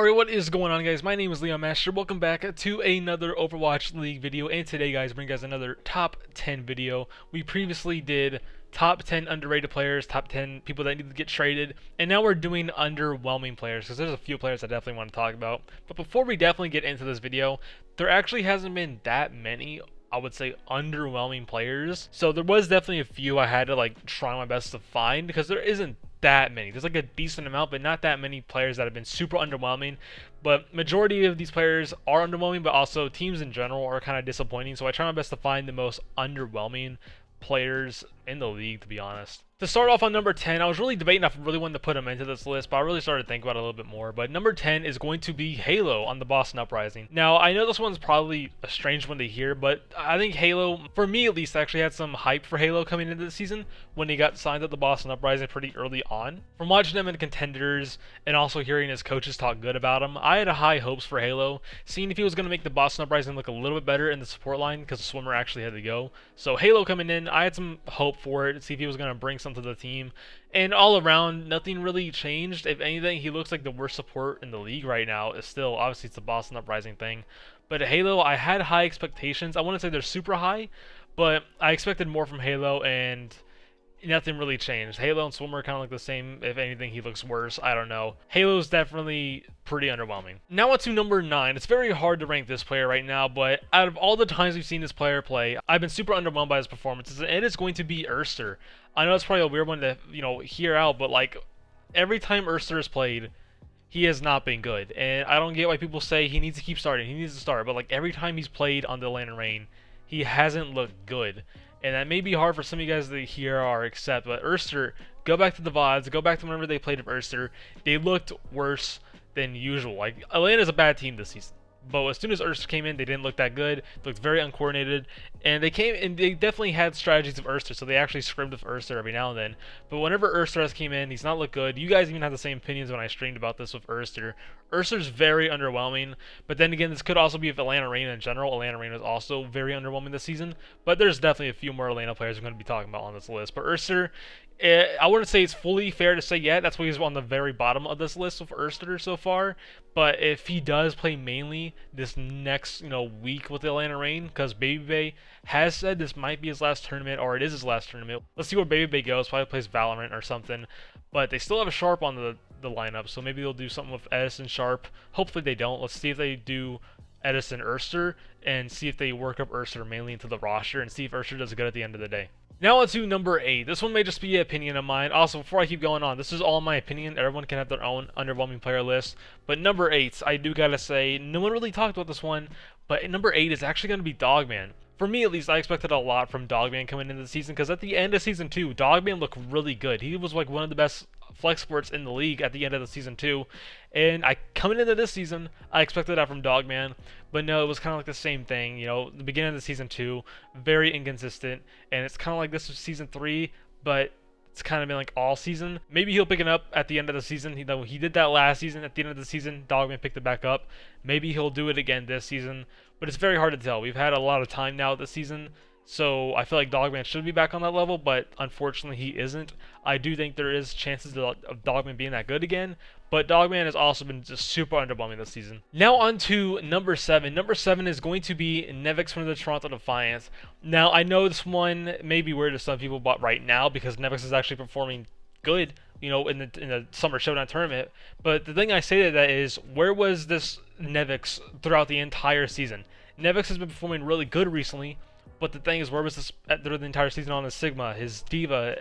Alright, what is going on, guys? My name is Leon Master. Welcome back to another Overwatch League video, and today, guys, bring you guys another top 10 video. We previously did top 10 underrated players, top 10 people that need to get traded, and now we're doing underwhelming players, because there's a few players I definitely want to talk about. But before we definitely get into this video, there actually hasn't been that many, I would say, underwhelming players. So there was definitely a few I had to like try my best to find, because there isn't that many. There's like a decent amount, but not that many players that have been super underwhelming. But majority of these players are underwhelming, but also teams in general are kind of disappointing. So I try my best to find the most underwhelming players in the league, to be honest. To start off on number 10, I was really debating if I really wanted to put him into this list, but I really started to think about it a little bit more. But number 10 is going to be Halo on the Boston Uprising. Now, I know this one's probably a strange one to hear, but I think Halo, for me at least, actually had some hype for Halo coming into the season when he got signed at the Boston Uprising pretty early on. From watching him in contenders and also hearing his coaches talk good about him, I had high hopes for Halo, seeing if he was going to make the Boston Uprising look a little bit better in the support line, because the swimmer actually had to go. So Halo coming in, I had some hope for it, to see if he was going to bring something to the team. And all around, nothing really changed. If anything, he looks like the worst support in the league right now. Is still, obviously, it's the Boston Uprising thing. But Halo, I had high expectations. I wouldn't say they're super high, but I expected more from Halo, and nothing really changed. Halo and Swimmer are kind of like the same. If anything, he looks worse. I don't know. Halo's definitely pretty underwhelming. Now on to number 9. It's very hard to rank this player right now, but out of all the times we've seen this player play, I've been super underwhelmed by his performances, and it is going to be Erster. I know it's probably a weird one to, hear out, but like every time Erster has played, he has not been good. And I don't get why people say he needs to keep starting. He needs to start, but like every time he's played on the Land and Rain, he hasn't looked good. And that may be hard for some of you guys to hear or accept, but Erster, go back to the VODs, go back to whenever they played with Erster, they looked worse than usual. Like, Atlanta's a bad team this season, but as soon as Erster came in, they didn't look that good. They looked very uncoordinated, and they definitely had strategies of Erster, so they actually scrimmed with Erster every now and then. But whenever Erster has came in, he's not looked good. You guys even have the same opinions when I streamed about this with Erster. Erster's very underwhelming, but then again, this could also be with Atlanta Reign in general. Atlanta Reign is also very underwhelming this season, but there's definitely a few more Atlanta players I'm going to be talking about on this list. But Erster, I wouldn't say it's fully fair to say yet. That's why he's on the very bottom of this list with Erster so far. But if he does play mainly this next, week with the Atlanta Reign, because Baby Bay has said this might be his last tournament, or it is his last tournament. Let's see where Baby Bay goes. Probably plays Valorant or something. But they still have a Sharp on the lineup, so maybe they'll do something with Edison Sharp. Hopefully they don't. Let's see if they do Edison Erster, and see if they work up Erster mainly into the roster, and see if Erster does good at the end of the day. Now on to number 8. This one may just be an opinion of mine. Also, before I keep going on, this is all my opinion. Everyone can have their own underwhelming player list. But number 8, I do gotta say, no one really talked about this one, but number 8 is actually gonna be Dogman. For me, at least, I expected a lot from Dogman coming into the season, because at the end of Season 2, Dogman looked really good. He was like one of the best flex sports in the league at the end of the Season 2, and coming into this season, I expected that from Dogman, but no, it was kind of like the same thing. The beginning of the Season 2, very inconsistent, and it's kind of like this was Season 3, but it's kind of been like all season. Maybe he'll pick it up at the end of the season. He did that last season. At the end of the season, Dogman picked it back up. Maybe he'll do it again this season, but it's very hard to tell. We've had a lot of time now this season, so I feel like Dogman should be back on that level, but unfortunately he isn't. I do think there is chances of Dogman being that good again, but Dogman has also been just super underwhelming this season. Now on to number 7. Number 7 is going to be NEVE from the Toronto Defiance. Now I know this one may be weird to some people, but right now, because NEVE is actually performing good, in the Summer Showdown tournament. But the thing I say to that is, where was this NEVE throughout the entire season? NEVE has been performing really good recently, but the thing is, where was this through the entire season on his Sigma, his Diva,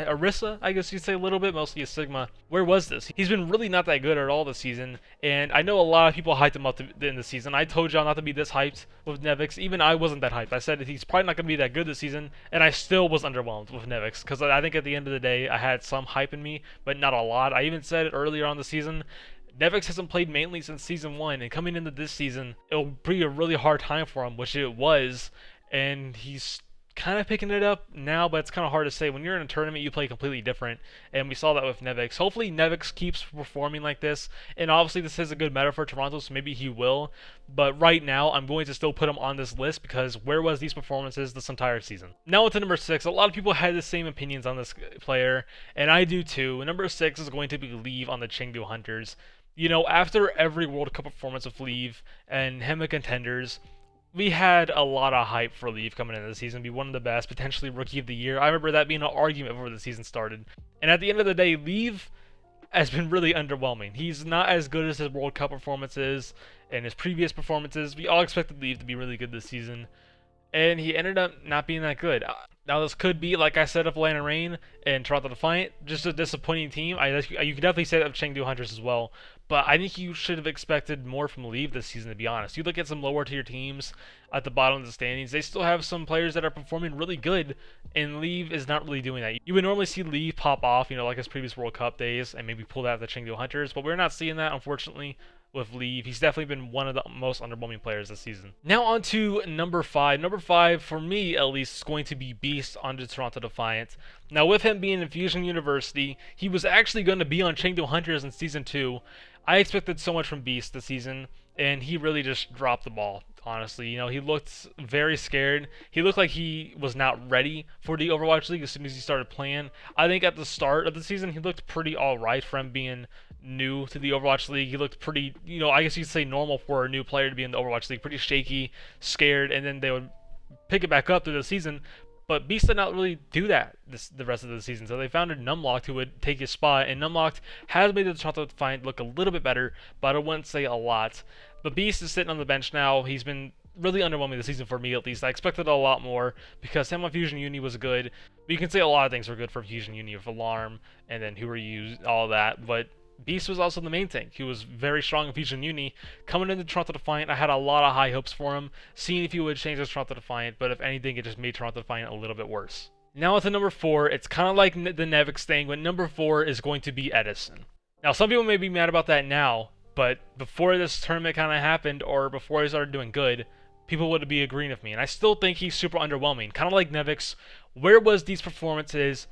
Orisa, I guess you'd say a little bit, mostly his Sigma. Where was this? He's been really not that good at all this season, and I know a lot of people hyped him up in the season. I told y'all not to be this hyped with NEVE. Even I wasn't that hyped. I said that he's probably not going to be that good this season, and I still was underwhelmed with NEVE, because I think at the end of the day, I had some hype in me, but not a lot. I even said it earlier on the season. NEVE hasn't played mainly since Season 1, and coming into this season, it'll be a really hard time for him, which it was. And he's kind of picking it up now, but it's kind of hard to say. When you're in a tournament, you play completely different, and we saw that with NEVE. Hopefully NEVE keeps performing like this, and obviously this is a good meta for Toronto, so maybe he will. But right now, I'm going to still put him on this list, because where was these performances this entire season? Now on to number 6. A lot of people had the same opinions on this player, and I do too. Number 6 is going to be NEVE on the Chengdu Hunters. You know, after every World Cup performance of Leave and him a contenders, we had a lot of hype for Leave coming into the season, be one of the best, potentially Rookie of the Year. I remember that being an argument before the season started. And at the end of the day, Leave has been really underwhelming. He's not as good as his World Cup performances and his previous performances. We all expected Leave to be really good this season, and he ended up not being that good. Now this could be, like I said, of Atlanta Reign and Toronto Defiant, just a disappointing team. You could definitely say that of Chengdu Hunters as well, but I think you should have expected more from Leave this season, to be honest. You look at some lower tier teams at the bottom of the standings, they still have some players that are performing really good, and Leave is not really doing that. You would normally see Leave pop off, you know, like his previous World Cup days, and maybe pull out the Chengdu Hunters, but we're not seeing that, unfortunately, with Leave. He's definitely been one of the most underwhelming players this season. Now on to number 5. Number 5, for me at least, is going to be Beast on the Toronto Defiant. Now with him being in Fusion University, he was actually going to be on Chengdu Hunters in Season 2. I expected so much from Beast this season, and he really just dropped the ball. Honestly, you know, he looked very scared. He looked like he was not ready for the Overwatch League as soon as he started playing. I think at the start of the season, he looked pretty alright for him being new to the Overwatch League. He looked pretty, you know, I guess you could say normal for a new player to be in the Overwatch League. Pretty shaky, scared, and then they would pick it back up through the season. But Beast did not really do that the rest of the season, so they found a Numlocked who would take his spot, and Numlocked has made the Toronto Defiant look a little bit better, but I wouldn't say a lot. But Beast is sitting on the bench now. He's been really underwhelming this season for me, at least. I expected a lot more because him on Fusion Uni was good, but you can say a lot of things were good for Fusion Uni with Alarm and then Who Are You, all that, but Beast was also the main thing. He was very strong in Fusion Uni. Coming into Toronto Defiant, I had a lot of high hopes for him, seeing if he would change his Toronto Defiant, but if anything, it just made Toronto Defiant a little bit worse. Now with the number 4, it's kind of like the NEVE thing, but number 4 is going to be Edison. Now some people may be mad about that now, but before this tournament kind of happened, or before he started doing good, people would be agreeing with me, and I still think he's super underwhelming. Kind of like NEVE. Where was these performances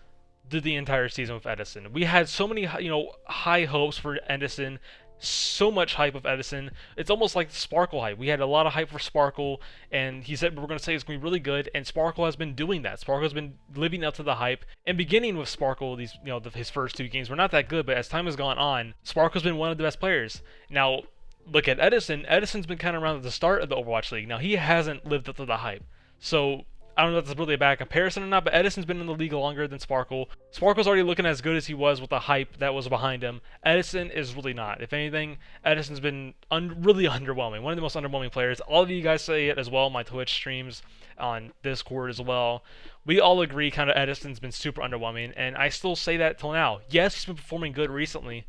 through the entire season with Edison? We had so many, you know, high hopes for Edison, so much hype of Edison. It's almost like Sparkle hype. We had a lot of hype for Sparkle, and he said we're going to say it's going to be really good, and Sparkle has been doing that. Sparkle has been living up to the hype, and beginning with Sparkle, these, you know, his first 2 games were not that good, but as time has gone on, Sparkle's been one of the best players. Now, look at Edison. Edison's been kind of around at the start of the Overwatch League. Now, he hasn't lived up to the hype. So, I don't know if that's really a bad comparison or not, but Edison's been in the league longer than Sparkle. Sparkle's already looking as good as he was with the hype that was behind him. Edison is really not. If anything, Edison's been really underwhelming. One of the most underwhelming players. All of you guys say it as well, my Twitch streams, on Discord as well. We all agree kind of Edison's been super underwhelming, and I still say that till now. Yes, he's been performing good recently,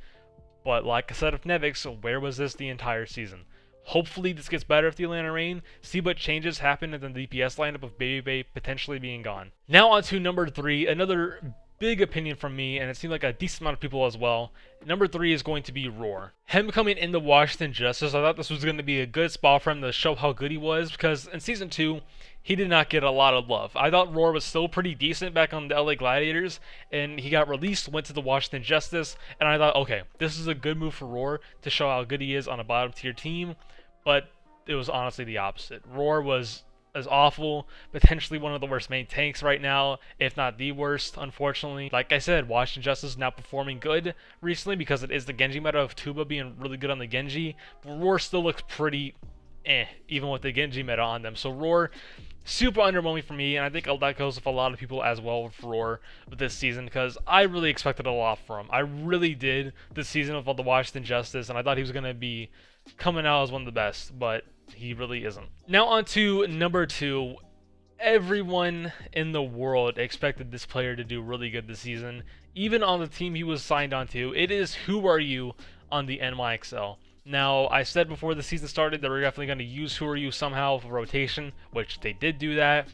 but like I said with NEVE, so where was this the entire season? Hopefully this gets better with the Atlanta Reign. See what changes happen in the DPS lineup of Baby Bay potentially being gone. Now on to number 3, another big opinion from me, and it seemed like a decent amount of people as well. Number 3 is going to be Roar. Him coming into Washington Justice, I thought this was going to be a good spot for him to show how good he was, because in Season 2, he did not get a lot of love. I thought Roar was still pretty decent back on the LA Gladiators, and he got released, went to the Washington Justice, and I thought, okay, this is a good move for Roar to show how good he is on a bottom tier team, but it was honestly the opposite. Roar was as awful, potentially one of the worst main tanks right now, if not the worst, unfortunately. Like I said, Washington Justice is now performing good recently because it is the Genji meta of Tuba being really good on the Genji, but Roar still looks pretty even with the Genji meta on them. So Roar, super underwhelming for me, and I think that goes with a lot of people as well with Roar with this season, because I really expected a lot from him. I really did this season with all the Washington Justice, and I thought he was going to be coming out as one of the best, but he really isn't. Now on to number 2. Everyone in the world expected this player to do really good this season, even on the team he was signed onto. It is Who Are You on the NYXL. Now, I said before the season started that we're definitely going to use Who Are You somehow for rotation, which they did do that.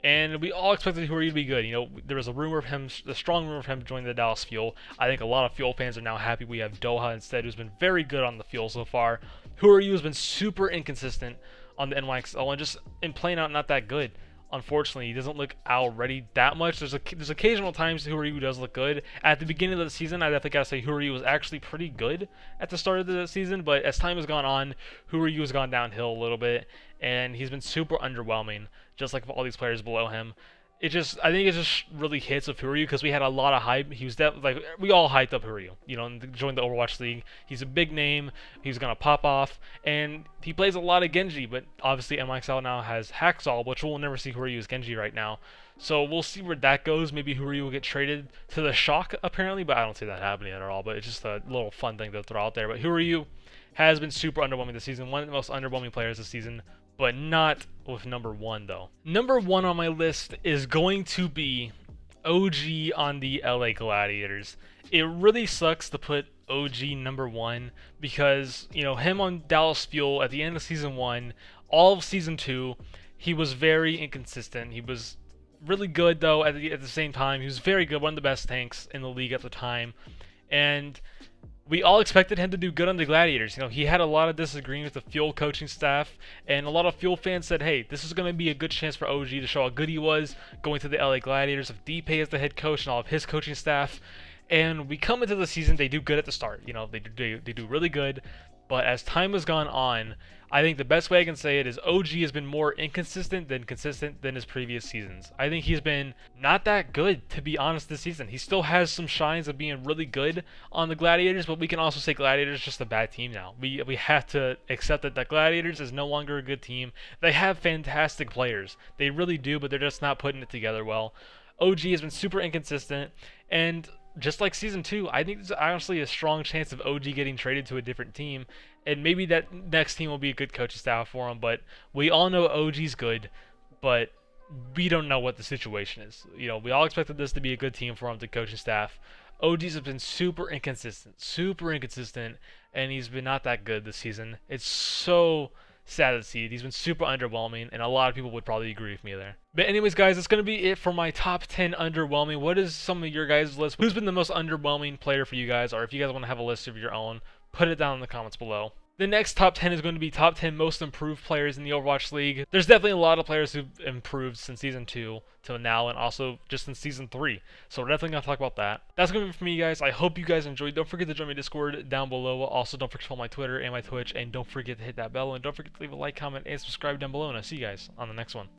And we all expected Who Are You to be good. You know, there was a rumor of him, a strong rumor of him joining the Dallas Fuel. I think a lot of Fuel fans are now happy we have Doha instead, who's been very good on the Fuel so far. Who Are You has been super inconsistent on the NYXL and just in playing out not that good. Unfortunately, he doesn't look already that much. There's occasional times Who Are You does look good. At the beginning of the season, I definitely gotta say Who Are You was actually pretty good at the start of the season, but as time has gone on, Who Are You has gone downhill a little bit, and he's been super underwhelming, just like all these players below him. I think it just really hits with Huryu because we had a lot of hype. He was like we all hyped up Huryu, you know, and joined the Overwatch League. He's a big name. He's gonna pop off, and he plays a lot of Genji. But obviously NYXL now has Hacksaw, which we'll never see Huryu as Genji right now. So we'll see where that goes. Maybe Huryu will get traded to the Shock apparently, but I don't see that happening at all. But it's just a little fun thing to throw out there. But Huryu has been super underwhelming this season. One of the most underwhelming players this season, but not with number one though. Number one on my list is going to be OG on the LA Gladiators. It really sucks to put OG number one because, you know, him on Dallas Fuel at the end of season one, all of season two, he was very inconsistent. He was really good though at the same time. He was very good, one of the best tanks in the league at the time. And we all expected him to do good on the Gladiators. You know, he had a lot of disagreements with the Fuel coaching staff, and a lot of Fuel fans said, hey, this is going to be a good chance for OG to show how good he was going to the LA Gladiators with DP as the head coach and all of his coaching staff. And we come into the season, they do good at the start. You know, they do really good. But as time has gone on, I think the best way I can say it is OG has been more inconsistent than consistent than his previous seasons. I think he's been not that good, to be honest, this season. He still has some shines of being really good on the Gladiators, but we can also say Gladiators is just a bad team now. We have to accept that the Gladiators is no longer a good team. They have fantastic players. They really do, but they're just not putting it together well. OG has been super inconsistent, and just like season 2, I think there's honestly a strong chance of OG getting traded to a different team, and maybe that next team will be a good coaching staff for him. But we all know OG's good, but we don't know what the situation is. You know, we all expected this to be a good team for him, the coaching staff. OG's have been super inconsistent, and he's been not that good this season. It's so sad to see. He's been super underwhelming, and a lot of people would probably agree with me there. But anyways, guys, that's going to be it for my top 10 underwhelming. What is some of your guys' list? Who's been the most underwhelming player for you guys? Or if you guys want to have a list of your own, put it down in the comments below. The next top 10 is going to be top 10 most improved players in the Overwatch League. There's definitely a lot of players who've improved since Season 2 till now, and also just in Season 3. So we're definitely going to talk about that. That's going to be it for me, guys. I hope you guys enjoyed. Don't forget to join my Discord down below. Also, don't forget to follow my Twitter and my Twitch. And don't forget to hit that bell. And don't forget to leave a like, comment, and subscribe down below. And I'll see you guys on the next one.